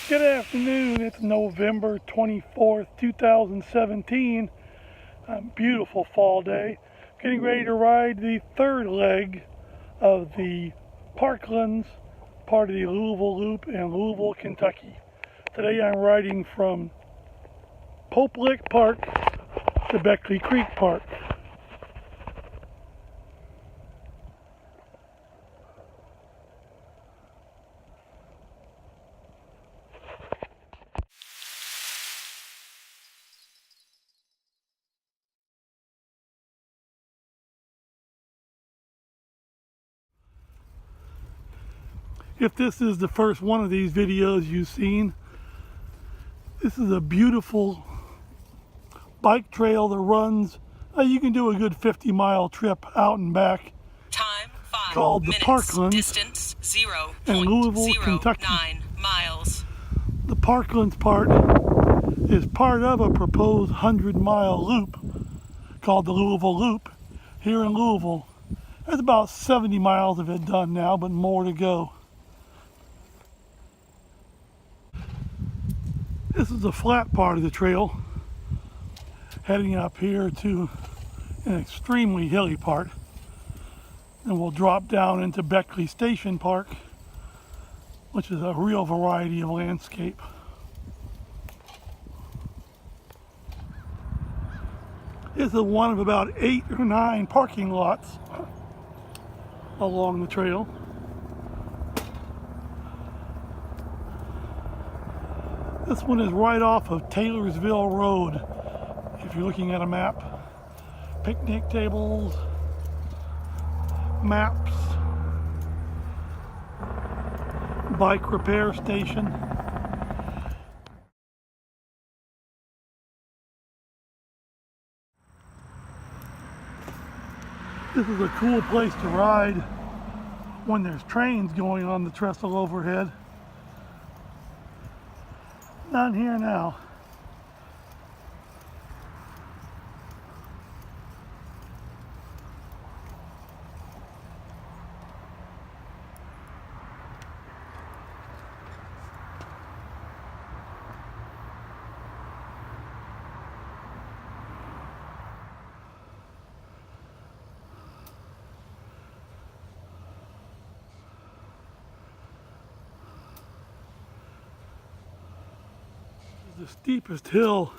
Good afternoon. It's November 24th, 2017. Beautiful fall day. Getting ready to ride the third leg of the Parklands, part of the Louisville Loop in Louisville, Kentucky. Today I'm riding from Pope Lick Park to Beckley Creek Park. If this is the first one of these videos you've seen, this is a beautiful bike trail that runs, you can do a good 50-mile trip out and back. Time 5 called the minutes. Parklands Distance in Louisville, Kentucky. 0.09 miles. The Parklands part is part of a proposed 100-mile loop called the Louisville Loop here in Louisville. There's about 70 miles of it done now, but more to go. This is the flat part of the trail, heading up here to an extremely hilly part. And we'll drop down into Beckley Station Park, which is a real variety of landscape. This is one of about 8 or 9 parking lots along the trail. This one is right off of Taylorsville Road, if you're looking at a map. Picnic tables, maps, bike repair station. This is a cool place to ride when there's trains going on the trestle overhead. Not here now. The steepest hill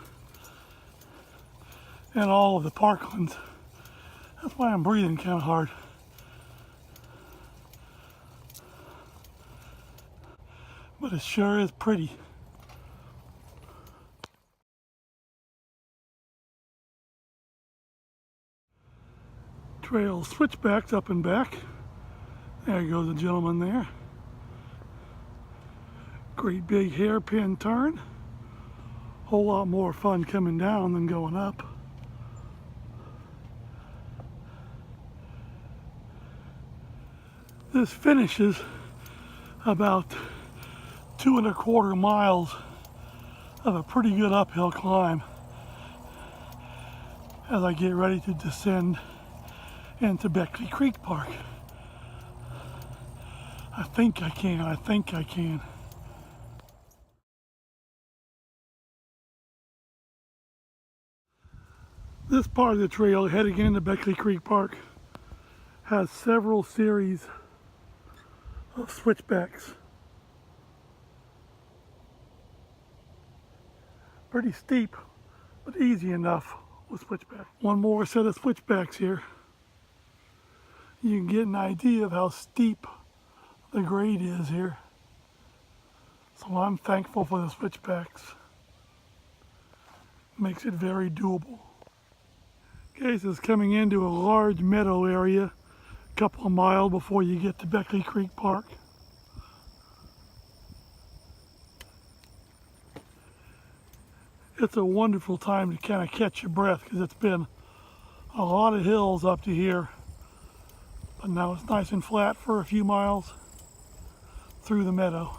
in all of the Parklands. That's why I'm breathing kind of hard. But it sure is pretty. Trail switchbacks up and back. There goes a gentleman there. Great big hairpin turn. Whole lot more fun coming down than going up. This finishes about 2¼ miles of a pretty good uphill climb as I get ready to descend into Beckley Creek Park. I think I can. This part of the trail heading into Beckley Creek Park has several series of switchbacks. Pretty steep, but easy enough with switchbacks. One more set of switchbacks here. You can get an idea of how steep the grade is here. So I'm thankful for the switchbacks. Makes it very doable. Okay, so it's coming into a large meadow area a couple of miles before you get to Beckley Creek Park. It's a wonderful time to kind of catch your breath because it's been a lot of hills up to here. But now it's nice and flat for a few miles through the meadow.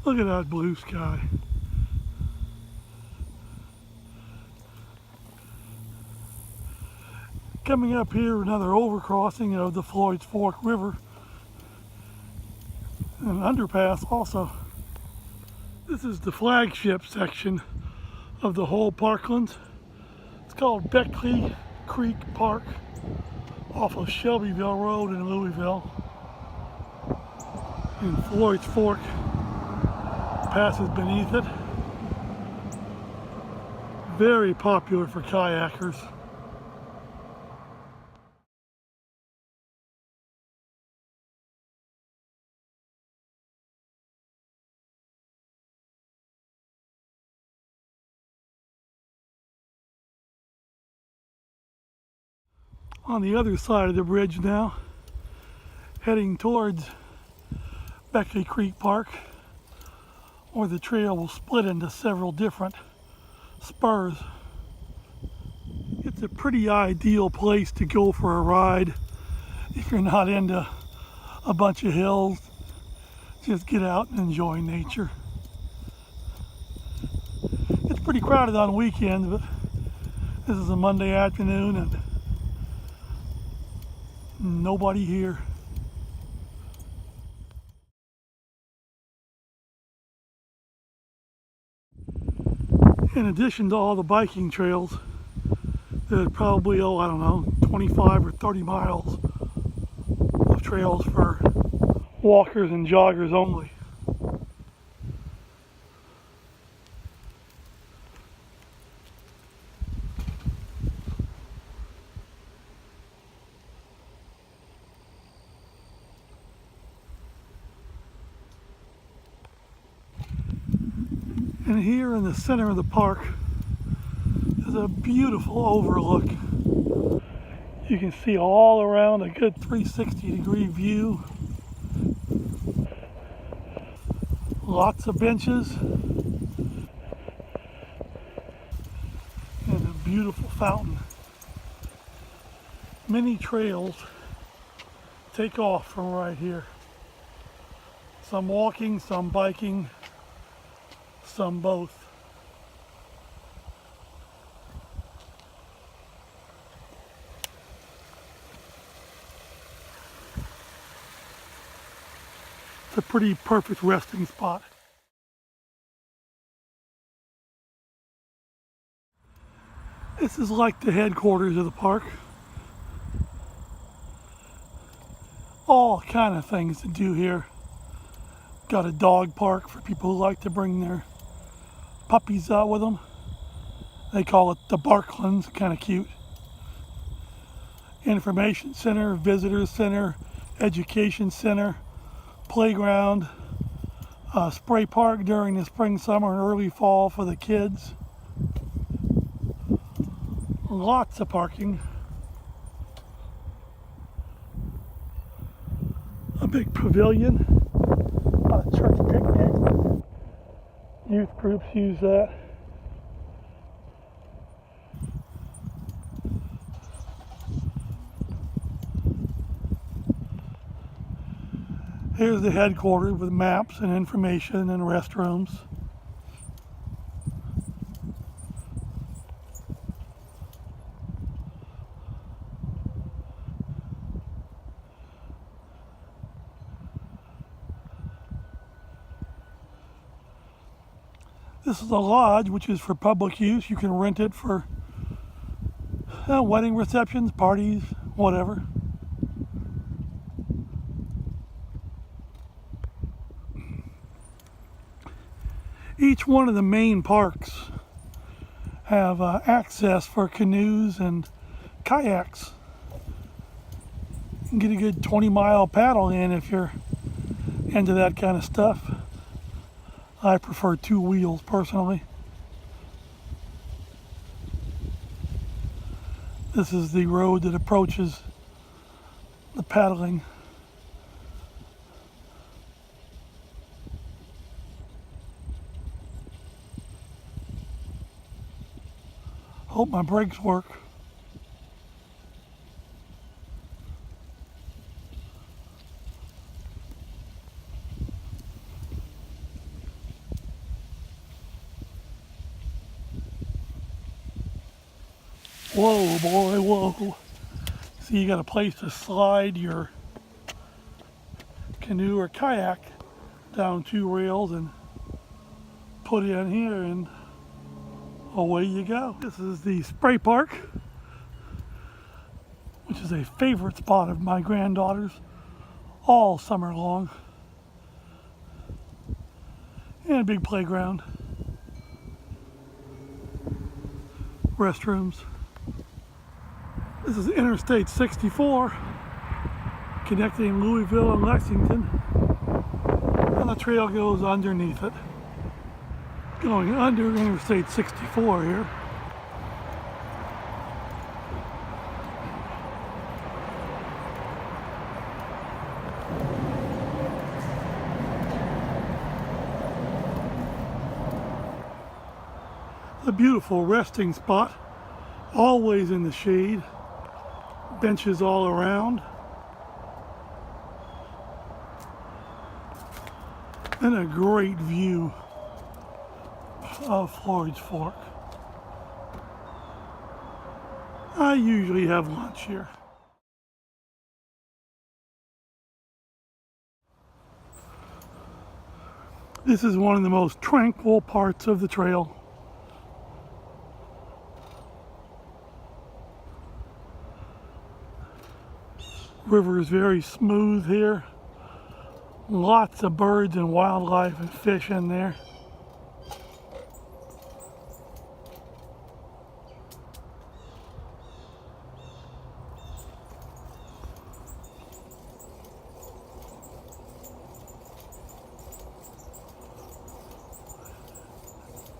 Look at that blue sky. Coming up here, another overcrossing of the Floyd's Fork River. And an underpass also. This is the flagship section of the whole Parklands. It's called Beckley Creek Park off of Shelbyville Road in Louisville. And Floyd's Fork passes beneath it. Very popular for kayakers. On the other side of the bridge now, heading towards Beckley Creek Park, where the trail will split into several different spurs. It's a pretty ideal place to go for a ride if you're not into a bunch of hills. Just get out and enjoy nature. It's pretty crowded on weekends, but this is a Monday afternoon and nobody here. In addition to all the biking trails, there's probably, I don't know, 25 or 30 miles of trails for walkers and joggers only. And here in the center of the park is a beautiful overlook. You can see all around a good 360-degree view. Lots of benches and a beautiful fountain. Many trails take off from right here. Some walking, some biking, some both. It's a pretty perfect resting spot. This is like the headquarters of the park. All kind of things to do here. Got a dog park for people who like to bring their puppies out with them. They call it the Parklands, kind of cute. Information center, visitor center, education center, playground, spray park during the spring, summer, and early fall for the kids. Lots of parking. A big pavilion, a church picnic. Youth groups use that. Here's the headquarters with maps and information and restrooms. This is a lodge, which is for public use. You can rent it for wedding receptions, parties, whatever. Each one of the main parks have access for canoes and kayaks. You can get a good 20-mile paddle in if you're into that kind of stuff. I prefer two wheels personally. This is the road that approaches the paddling. Hope my brakes work. Whoa, boy, whoa. See, you got a place to slide your canoe or kayak down 2 rails and put it in here, and away you go. This is the spray park, which is a favorite spot of my granddaughter's all summer long. And a big playground. Restrooms. This is Interstate 64 connecting Louisville and Lexington, and the trail goes underneath it, going under Interstate 64 here. A beautiful resting spot, always in the shade, benches all around, and a great view of Floyd's Fork. I usually have lunch here. This is one of the most tranquil parts of the trail. River is very smooth here. Lots of birds and wildlife and fish in there.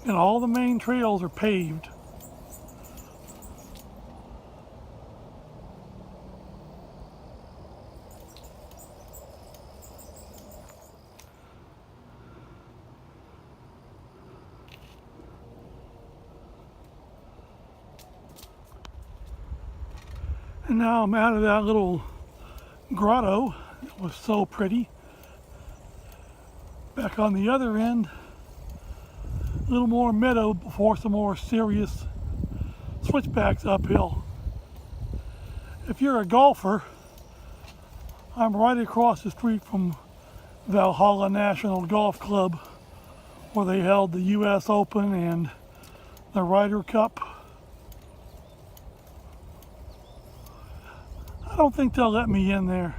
And all the main trails are paved. And now I'm out of that little grotto. It was so pretty. Back on the other end, a little more meadow before some more serious switchbacks uphill. If you're a golfer, I'm right across the street from Valhalla National Golf Club, where they held the US Open and the Ryder Cup. I don't think they'll let me in there.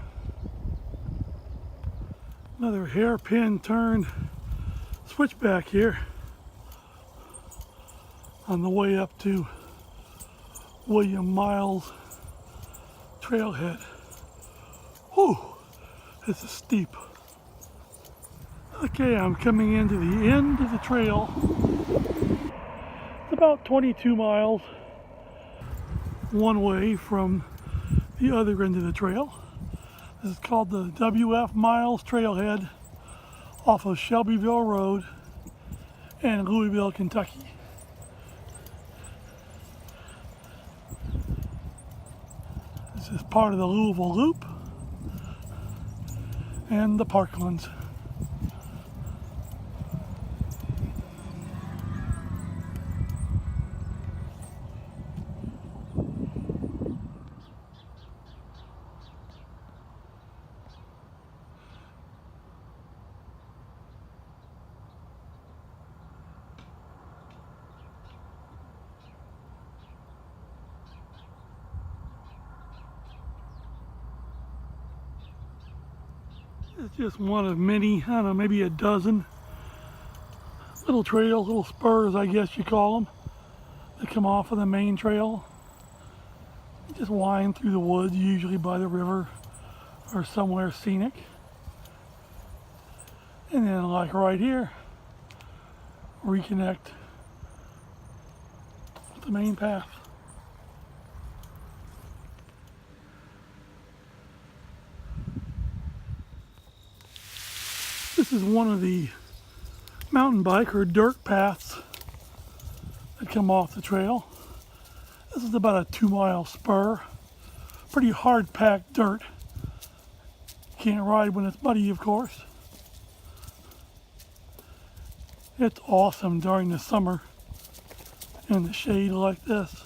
Another hairpin turn switchback here on the way up to William Miles Trailhead. Whew, this is steep. Okay, I'm coming into the end of the trail. It's about 22 miles one way from the other end of the trail. This is called the WF Miles Trailhead off of Shelbyville Road in Louisville, Kentucky. This is part of the Louisville Loop and the Parklands. It's just one of many, I don't know, maybe a dozen little trails, little spurs, I guess you call them, that come off of the main trail. You just wind through the woods, usually by the river or somewhere scenic. And then, like right here, reconnect with the main path. This is one of the mountain bike or dirt paths that come off the trail. This is about a 2-mile spur. Pretty hard packed dirt. Can't ride when it's muddy, of course. It's awesome during the summer in the shade like this.